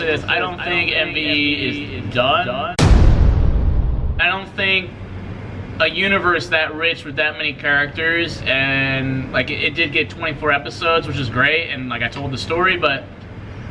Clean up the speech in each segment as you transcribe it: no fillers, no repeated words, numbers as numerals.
say this. I don't think MV is done. I don't think a universe that rich with that many characters, and like it did get 24 episodes, which is great, and like I told the story, but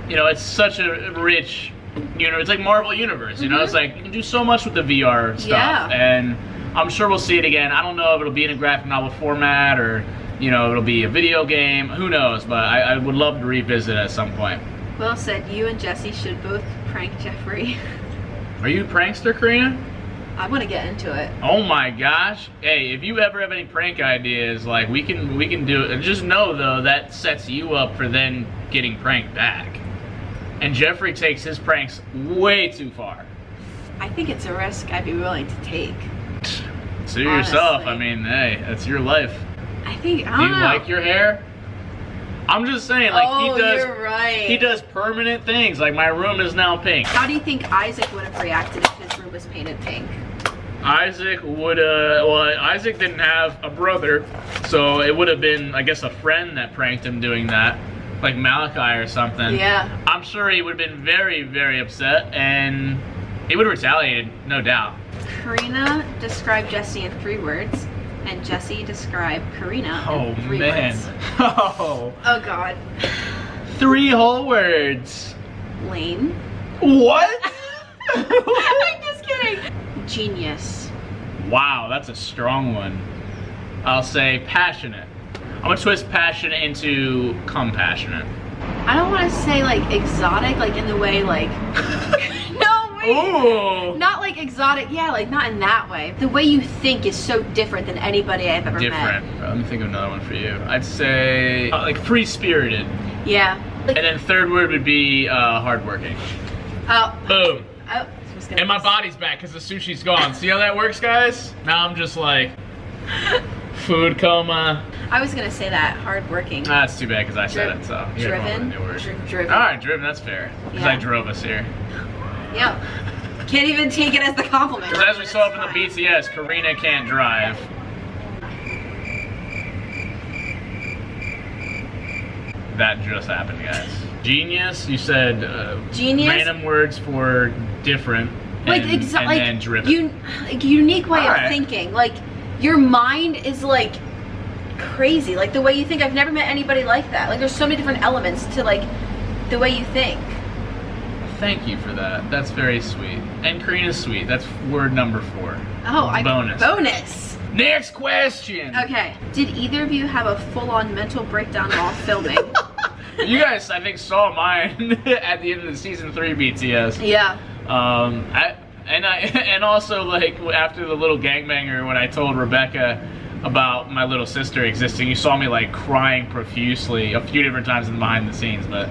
you know, it's such a rich universe. It's like Marvel Universe, you know. It's like you can do so much with the VR stuff, and I'm sure we'll see it again. I don't know if it'll be in a graphic novel format or, you know, it'll be a video game. Who knows? But I would love to revisit it at some point. Well said. You and Jesse should both prank Jeffrey. Are you a prankster, Carina? I want to get into it. Oh my gosh. Hey, if you ever have any prank ideas, like we can do it. And just know though, that sets you up for then getting pranked back. And Jeffrey takes his pranks way too far. I think it's a risk I'd be willing to take. Sue yourself. I mean, hey, that's your life. I think, I Do don't you know. like your hair? I'm just saying, like you're right. He does permanent things. Like my room is now pink. How do you think Isaac would have reacted if his room was painted pink? Isaac would well, Isaac didn't have a brother, so it would have been, I guess, a friend that pranked him doing that, like Malachi or something. Yeah. I'm sure he would have been very, very upset, and he would have retaliated, no doubt. Carina described Jesse in 3 words, and Jesse described Carina in 3 words. Oh, Oh God. 3 whole words. Lame. What? I'm just kidding. Genius. Wow, that's a strong one. I'll say passionate. I'm gonna twist passionate into compassionate. I don't want to say like exotic, like in the way like. No, wait. Ooh. Not like exotic, yeah, like not in that way. The way you think is so different than anybody I've ever met. Different. Let me think of another one for you. I'd say like free-spirited. Yeah. Like, And then 3rd word would be hardworking. oh. Boom. Oh. And my body's back because the sushi's gone. See how that works, guys? Now I'm just like food coma. I was gonna say that hardworking. That's too bad because I said it. So you have Driven. a new word. Driven. All right, driven. That's fair because I drove us here. Yep. Can't even take it as the compliment. Because as we saw up in the BTS, Carina can't drive. That just happened, guys. Genius. You said Genius. random words for different. Like and then driven. like unique way Alright. of thinking. Like your mind is like crazy. Like the way you think. I've never met anybody like that. Like there's so many different elements to like the way you think. Thank you for that. That's very sweet. And Karina's sweet. That's word number 4. Oh, bonus. Bonus. Next question. Okay. Did either of you have a full-on mental breakdown while filming? You guys, I think, saw mine at the end of the season 3 BTS. Yeah. And also like after the little gangbanger when I told Rebecca about my little sister existing, you saw me like crying profusely a few different times in behind the scenes, but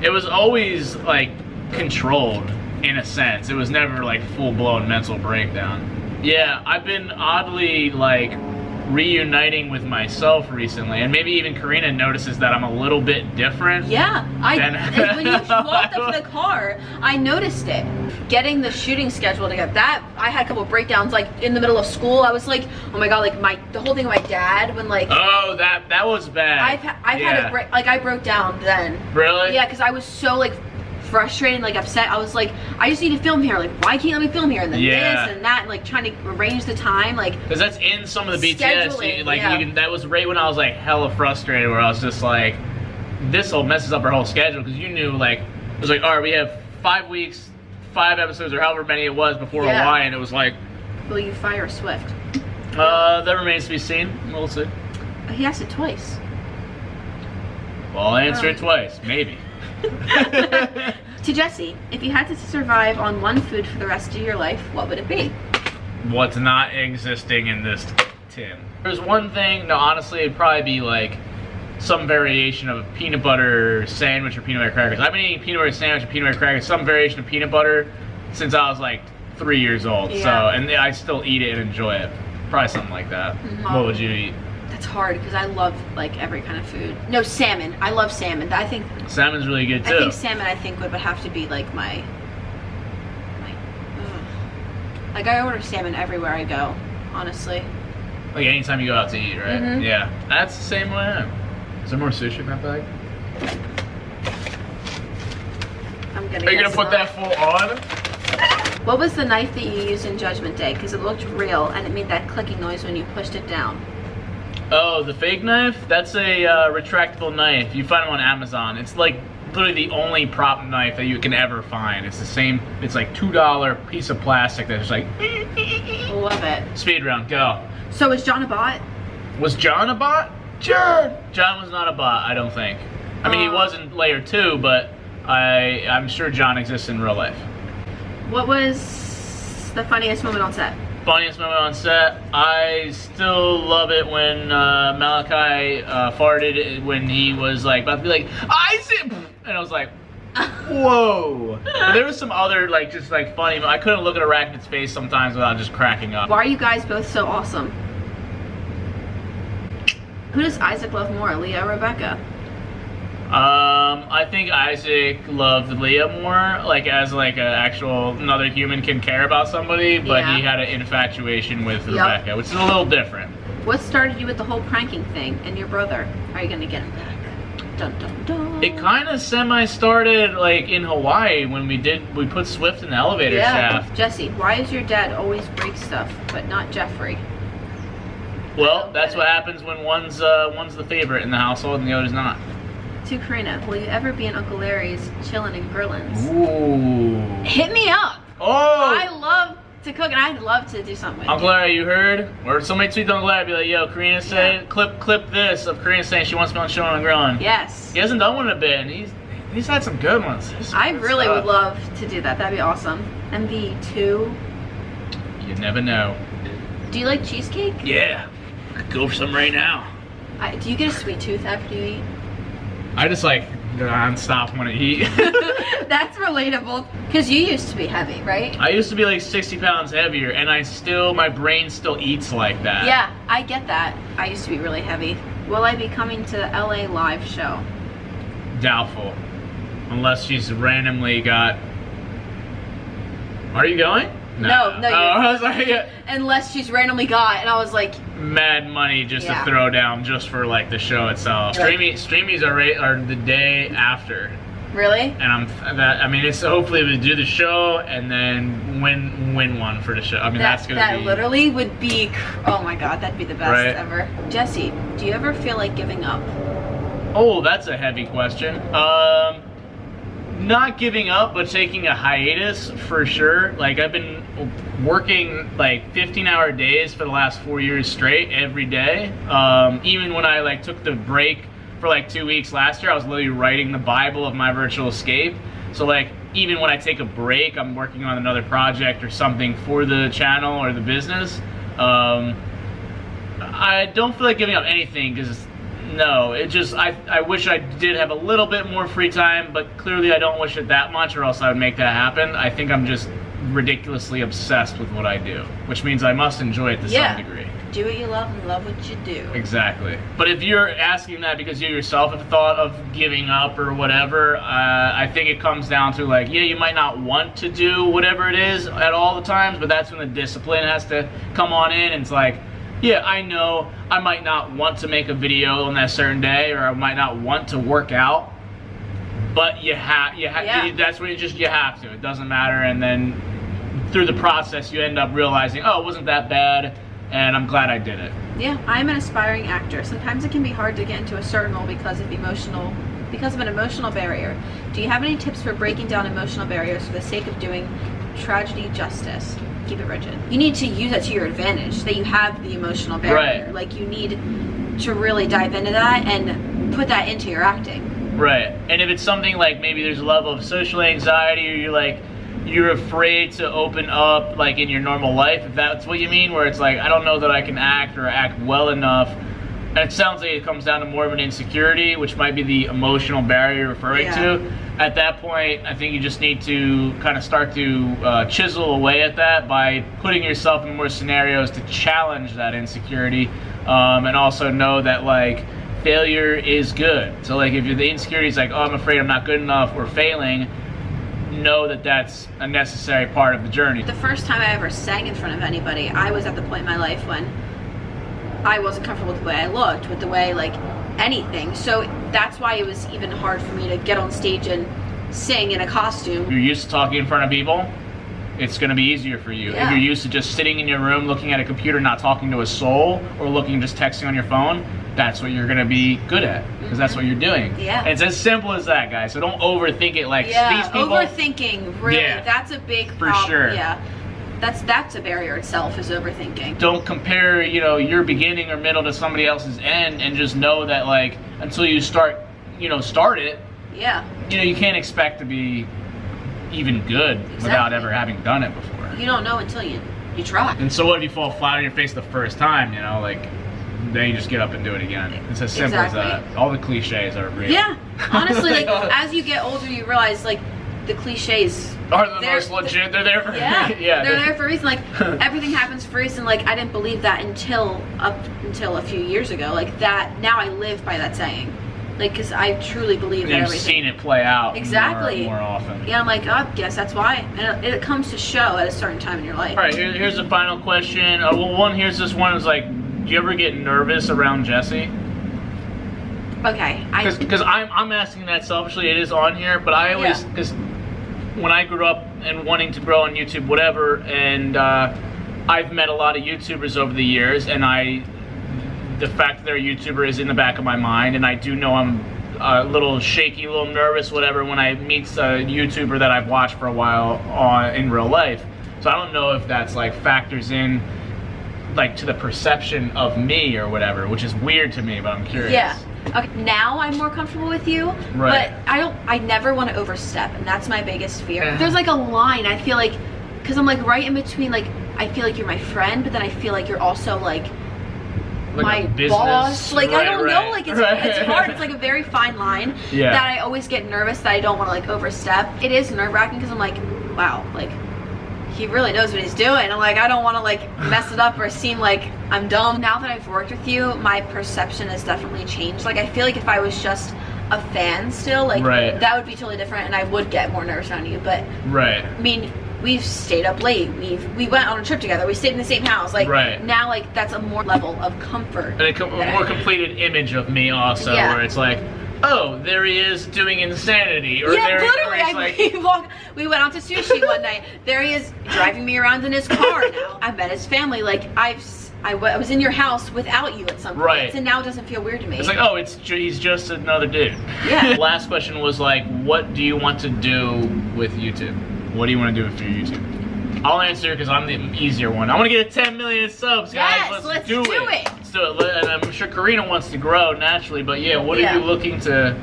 it was always like controlled in a sense. It was never like full-blown mental breakdown. Yeah, I've been oddly like reuniting with myself recently, and maybe even Carina notices that I'm a little bit different. Yeah, when you walked up to the car, I noticed it. Getting the shooting schedule together, that I had a couple of breakdowns like in the middle of school. I was like, oh my god, like the whole thing with my dad when like. Oh, that was bad. I've had a break, like I broke down then. Really? Yeah, because I was so like frustrated, like upset. I was like, I just need to film here. Like, why can't you let me film here? And then this and that, and like trying to arrange the time, like. Because that's in some of the BTS. Scheduling, You can, that was right when I was like hella frustrated, where I was just like, this whole messes up our whole schedule. Because you knew like it was like, all right, we have 5 weeks, 5 episodes, or however many it was before Hawaii, and it was like. Will you fire Swift? That remains to be seen. We'll see. He asked it twice. Well, I'll answer it twice, maybe. To Jesse, if you had to survive on one food for the rest of your life, what would it be? What's not existing in this tin? There's one thing, no, honestly, it'd probably be like some variation of a peanut butter sandwich or peanut butter crackers. I've been eating peanut butter sandwich and peanut butter crackers, some variation of peanut butter, since I was like 3 years old. Yeah. So, and I still eat it and enjoy it. Probably something like that. What would you eat? That's hard because I love like every kind of food. No, salmon. I love salmon. I think salmon's really good too. I think salmon. I think would have to be like my. Like I order salmon everywhere I go. Honestly. Like anytime you go out to eat, right? Mm-hmm. Yeah, that's the same way I am. Is there more sushi in that bag? I'm gonna. Are you gonna put that full on? What was the knife that you used in Judgment Day? Because it looked real and it made that clicking noise when you pushed it down. Oh, the fake knife? That's a retractable knife. You find them on Amazon. It's like literally the only prop knife that you can ever find. It's the same. It's like $2 piece of plastic that's like. Love it. Speed round, go. So is John a bot? Was John a bot? Sure. John was not a bot, I don't think. I mean, he was in Layer 2, but I'm sure John exists in real life. What was the funniest moment on set? Funniest moment on set? I still love it when Malachi farted when he was like about to be like, Isaac! And I was like, whoa. But there was some other like just like funny, I couldn't look at Arachnid's face sometimes without just cracking up. Why are you guys both so awesome? Who does Isaac love more, Leah or Rebecca? I think Isaac loved Leah more, like as like another human can care about somebody, but he had an infatuation with Rebecca, which is a little different. What started you with the whole pranking thing and your brother? Are you gonna get him back? Dun dun dun. It kind of semi-started like in Hawaii when we put Swift in the elevator shaft. Jesse, why is your dad always break stuff, but not Jeffrey? Well, that's what happens when one's the favorite in the household and the other's not. To Carina, will you ever be in Uncle Larry's Chillin' and Grillins? Ooh. Hit me up. Oh. I love to cook and I'd love to do something with Uncle Larry, you heard? Or somebody tweet Uncle Larry, be like, yo, Carina said, clip this of Carina saying she wants to be on Chillin' and Grillin'. Yes. He hasn't done one in a bit, and he's had some good ones. I really would love to do that. That'd be awesome. MV2. You never know. Do you like cheesecake? Yeah. I could go for some right now. Do you get a sweet tooth after you eat? I just like non-stop when I eat. That's relatable. Because you used to be heavy, right? I used to be like 60 pounds heavier, and my brain still eats like that. Yeah, I get that. I used to be really heavy. Will I be coming to the LA live show? Doubtful. Unless she's randomly got... Are you going? No, I was like, yeah. Unless she's randomly got, and I was like... Mad money just to throw down just for like the show itself. Streamies are the day after. Really? And I mean, it's hopefully we do the show and then win one for the show. I mean, that's gonna be... That literally would be... Oh my god, that'd be the best ever. Jesse, do you ever feel like giving up? Oh, that's a heavy question. Not giving up, but taking a hiatus for sure. Like I've been working like 15-hour days for the last 4 years straight every day. Even when I like took the break for like 2 weeks last year, I was literally writing the Bible of my virtual escape. So like even when I take a break, I'm working on another project or something for the channel or the business. I don't feel like giving up anything because no, it just, I wish I did have a little bit more free time, but clearly I don't wish it that much or else I would make that happen. I think I'm just ridiculously obsessed with what I do, which means I must enjoy it to some degree. Do what you love and love what you do. Exactly. But if you're asking that because you yourself have thought of giving up or whatever, I think it comes down to like, yeah, you might not want to do whatever it is at all the times, but that's when the discipline has to come on in and it's like, yeah, I know I might not want to make a video on that certain day, or I might not want to work out, but that's when you have to. It doesn't matter, and then through the process, you end up realizing, oh, it wasn't that bad, and I'm glad I did it. Yeah, I'm an aspiring actor. Sometimes it can be hard to get into a certain role because of an emotional barrier. Do you have any tips for breaking down emotional barriers for the sake of doing tragedy justice? Keep it rigid. You need to use that to your advantage, that you have the emotional barrier. Like you need to really dive into that and put that into your acting. Right. And if it's something like maybe there's a level of social anxiety or you're afraid to open up like in your normal life, if that's what you mean, where it's like, I don't know that I can act or act well enough. And it sounds like it comes down to more of an insecurity, which might be the emotional barrier you're referring to. At that point, I think you just need to kind of start to chisel away at that by putting yourself in more scenarios to challenge that insecurity, and also know that like failure is good. So like if the insecurity is like, oh, I'm afraid I'm not good enough or failing, know that that's a necessary part of the journey. The first time I ever sang in front of anybody, I was at the point in my life when I wasn't comfortable with the way I looked, with the way like anything. So that's why it was even hard for me to get on stage and sing in a costume. If you're used to talking in front of people, it's going to be easier for you. Yeah. If you're used to just sitting in your room looking at a computer, not talking to a soul, or just texting on your phone, that's what you're going to be good at, because that's what you're doing. Yeah. And it's as simple as that, guys. So don't overthink it. Like, Yeah, these people, overthinking, really, Yeah. that's a big For problem. sure. Yeah, that's a barrier itself, is overthinking. don't compare, your beginning or middle to somebody else's end, and just know that, like, until you start it, Yeah. you can't expect to be even good without ever having done it before. You don't know until you try. And so what if you fall flat on your face the first time, like, then you just get up and do it again. It's as simple as that. All the cliches are real. Yeah, honestly, like, as you get older, you realize, like, the cliches are the most legit. They're there for yeah, they're there for a reason. Like, everything happens for a reason. Like, I didn't believe that until a few years ago. Like, that, now I live by that saying. Like, because I truly believe that You've everything. seen it play out exactly more often. Yeah, I'm like, oh, I guess that's why. And it comes to show at a certain time in your life. All right, here's the final question. Here's this one. Is like, do you ever get nervous around Jesse? Okay, because I'm asking that selfishly. It is on here, but I always, because when I grew up and wanting to grow on YouTube, whatever, and I've met a lot of YouTubers over the years, and the fact that they're a YouTuber is in the back of my mind, and I do know I'm a little shaky, a little nervous, whatever, when I meet a YouTuber that I've watched for a while in real life. So I don't know if that's like factors in, like, to the perception of me or whatever, which is weird to me, but I'm curious. Yeah. Okay, now I'm more comfortable with you, right. But I never want to overstep, and that's my biggest fear. There's like a line, I feel like, because I'm like right in between, like, I feel like you're my friend, but then I feel like you're also like my boss. Like, I don't know, like, it's hard. It's like a very fine line that I always get nervous that I don't want to, like, overstep. It is nerve-wracking because I'm like, wow, like, he really knows what he's doing. I'm like, I don't want to, like, mess it up or seem like I'm dumb. Now that I've worked with you, my perception has definitely changed. Like, I feel like if I was just a fan still, like, that would be totally different, and I would get more nervous around you. But I mean, we've stayed up late. We went on a trip together. We stayed in the same house. Like, now, like, that's a more level of comfort. And a more completed image of me also, where it's like, oh, there he is doing insanity. Or literally, we went out to sushi one night. There he is driving me around in his car now. I met his family. Like, I was in your house without you at some point, and now it doesn't feel weird to me. It's like, oh, he's just another dude. Yeah. Last question was like, what do you want to do with YouTube? What do you want to do with your YouTube? I'll answer because I'm the easier one. I want to get 10 million subs, guys. Yes, let's do it. Let's do it. And I'm sure Carina wants to grow naturally, but yeah, what are you looking to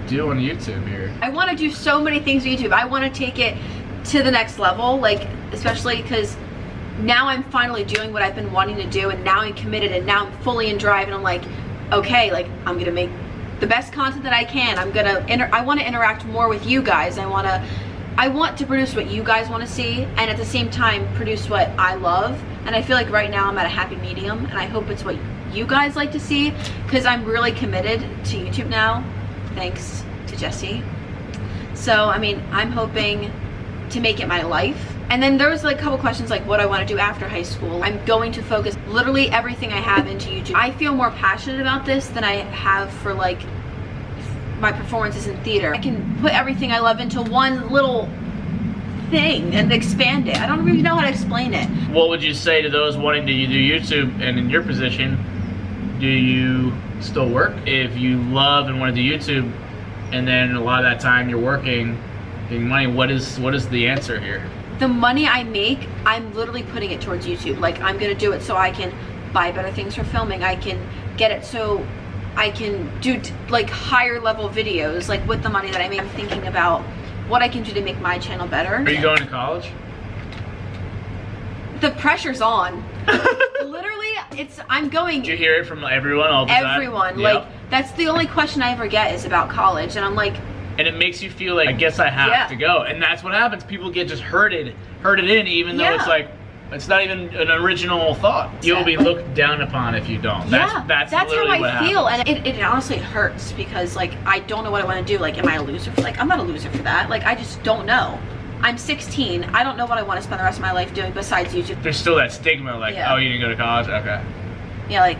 do on YouTube here? I want to do so many things with YouTube. I want to take it to the next level, like, especially because now I'm finally doing what I've been wanting to do, and now I'm committed, and now I'm fully in drive, and I'm like, okay, like, I'm gonna make the best content that I can. I want to interact more with you guys. I want to produce what you guys want to see, and at the same time produce what I love. And I feel like right now I'm at a happy medium, and I hope it's what you guys like to see, because I'm really committed to YouTube now, thanks to Jesse. So I mean, I'm hoping to make it my life. And then there was like a couple questions like what I want to do after high school. I'm going to focus literally everything I have into YouTube. I feel more passionate about this than I have for like my performances in theater. I can put everything I love into one little thing and expand it. I don't really know how to explain it. What would you say to those wanting to do YouTube, and in your position, do you still work? If you love and want to do YouTube, and then a lot of that time you're working, getting money, what is the answer here? The money I make, I'm literally putting it towards YouTube. Like, I'm gonna do it so I can buy better things for filming. I can get it so I can do like higher level videos, like with the money that I make. I'm thinking about what I can do to make my channel better. Are you going to college? The pressure's on. Literally, I'm going. Did you hear it from everyone all the time? Everyone. Yep. Like, that's the only question I ever get is about college, and I'm like. And it makes you feel like, I guess I have to go. And that's what happens. People get just herded in, even though it's like, it's not even an original thought. You'll be looked down upon if you don't. That's how I feel. And it honestly hurts because, like, I don't know what I want to do. Like, am I a loser for, like, I'm not a loser for that. Like, I just don't know. I'm 16. I don't know what I want to spend the rest of my life doing besides YouTube. There's still that stigma, like, oh, you didn't go to college? Okay. Yeah, like,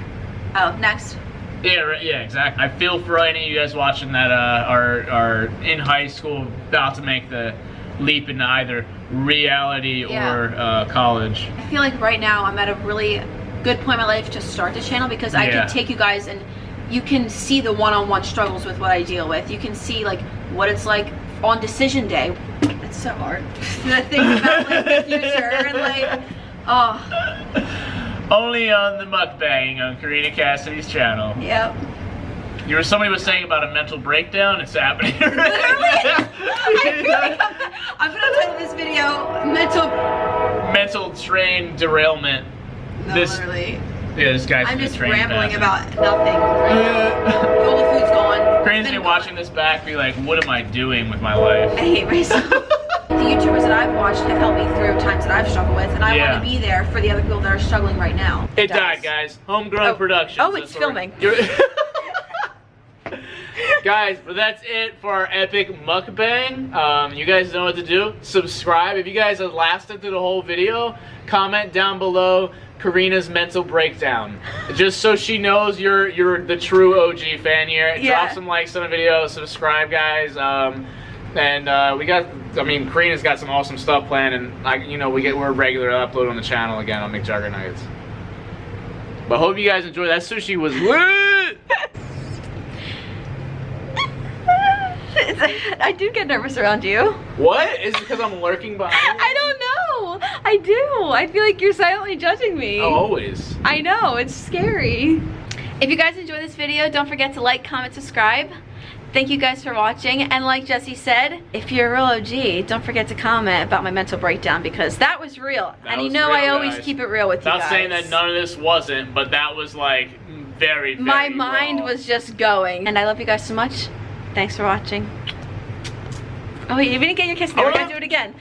oh, next. Yeah, right, yeah, exactly. I feel for any of you guys watching that are in high school, about to make the leap into either reality or college. I feel like right now I'm at a really good point in my life to start the channel because I can take you guys and you can see the one-on-one struggles with what I deal with. You can see like what it's like on decision day. It's so hard to think about like the future and like, oh. Only on the mukbang on Carina Cassidy's channel. Yep. Somebody was saying about a mental breakdown. It's happening. Literally, I feel like I'm gonna title this video mental train derailment. No, literally. Yeah, this guy's I'm just train rambling passing. about nothing right now. All the food's gone. Carina's been watching this back, be like, what am I doing with my life? I hate myself. The YouTubers that I've watched have helped me through times that I've struggled with, and I want to be there for the other people that are struggling right now. It died, guys. Homegrown production. Oh, it's filming. Guys, but that's it for our epic mukbang. You guys know what to do. Subscribe. If you guys have lasted through the whole video, comment down below Carina's mental breakdown. Just so she knows you're the true OG fan here. Drop some likes on the video. Subscribe, guys. Carina's got some awesome stuff planned, and we're regular upload on the channel again on Mcjuggernuggets. But hope you guys enjoy. That sushi was lit. I do get nervous around you. What? Is it because I'm lurking behind you? I don't know. I do. I feel like you're silently judging me. Oh, always. I know. It's scary. If you guys enjoyed this video, don't forget to like, comment, subscribe. Thank you guys for watching. And like Jesse said, if you're a real OG, don't forget to comment about my mental breakdown because that was real. And you know I always keep it real with you guys. Not saying that none of this wasn't, but that was like very, very my mind was just going. And I love you guys so much. Thanks for watching. Oh wait, you didn't get your kiss. We're gonna do it again.